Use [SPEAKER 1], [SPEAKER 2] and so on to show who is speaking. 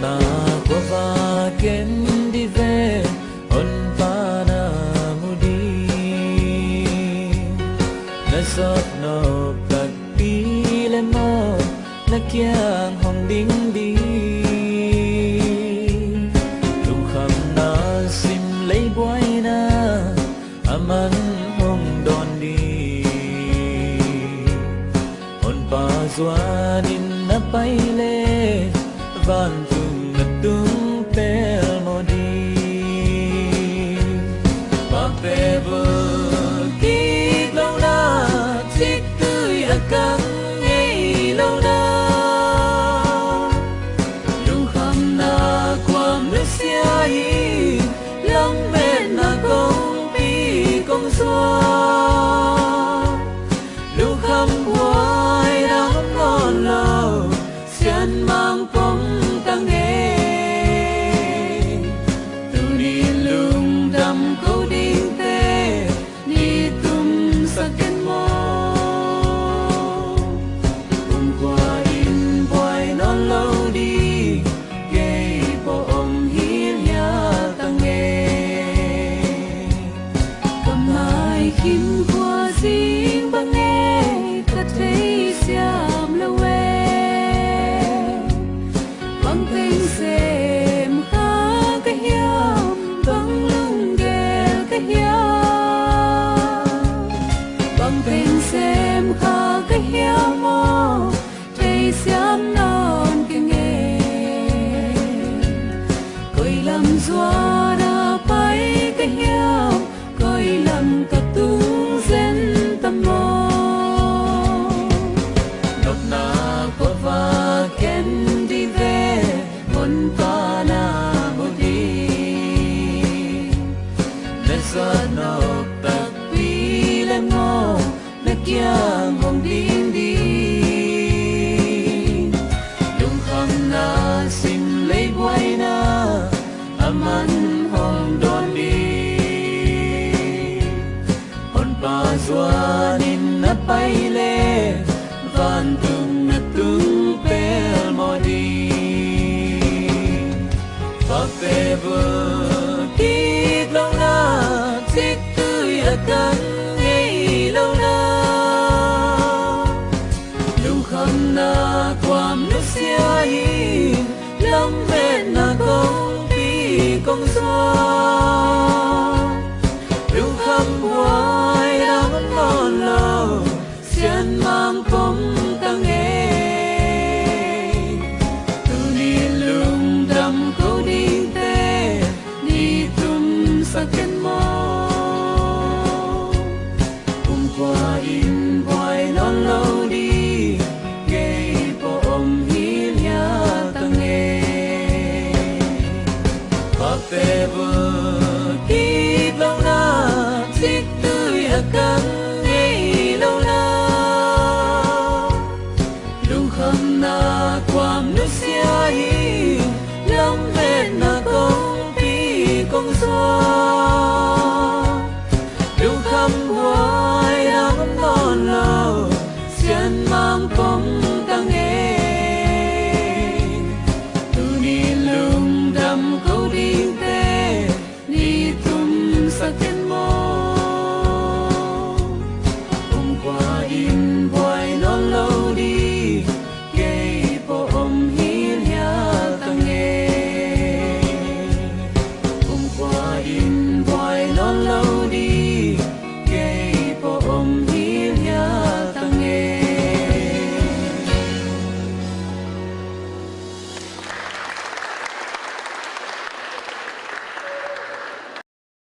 [SPEAKER 1] na qua va ken đi về on pa na mudi na sot no kat pi le mo na kyang hong ding đi lung kham na sim lấy boy na aman hong don đi on pa zuanin na pai le van tung na tung pel mo đi pa pe bơ ki lâu na chiếc tươi a căng ngay lâu na lung kham na quam na sia hi lăng men na công pi công xoa lung kham hoài đang ngon lâu xian mang phong tăng nghe từ đi lung đầm câu đinh tê đi tum sa ken mo cùng qua in boy non lâu đi gây bo om hiên ya tăng nghe cầm mai kim qua xin băng nghe ta thấy xiam lâu băng tình xem khá cái hiam băng lung ghé cái hiam băng tình xem khá cái hiam mò thấy xiam non cái nghe coi làm doa đã bay cái hiam coi làm cả tung zen tâm mò nốt na qua va ken đi về on pa na mudi na sa no tak pi le mo na kyang hong ding đi lung kham na sim lấy boy na aman hong don đi on pa zuanin na pai le van tung na tung pel mo đi pa pe vơ ki lâu na chiếc tươi a căng ngay lâu na lung kham na quam nu sia hi lăng men na công pi công xoa lung kham hoài đang ngon lâu xian mang phong tăng nghe từ đi lung đầm câu đinh tê đi tum sa ken mo cùng qua in boy non lâu đi gây bo om hiên ya tăng nghe pa pe vơ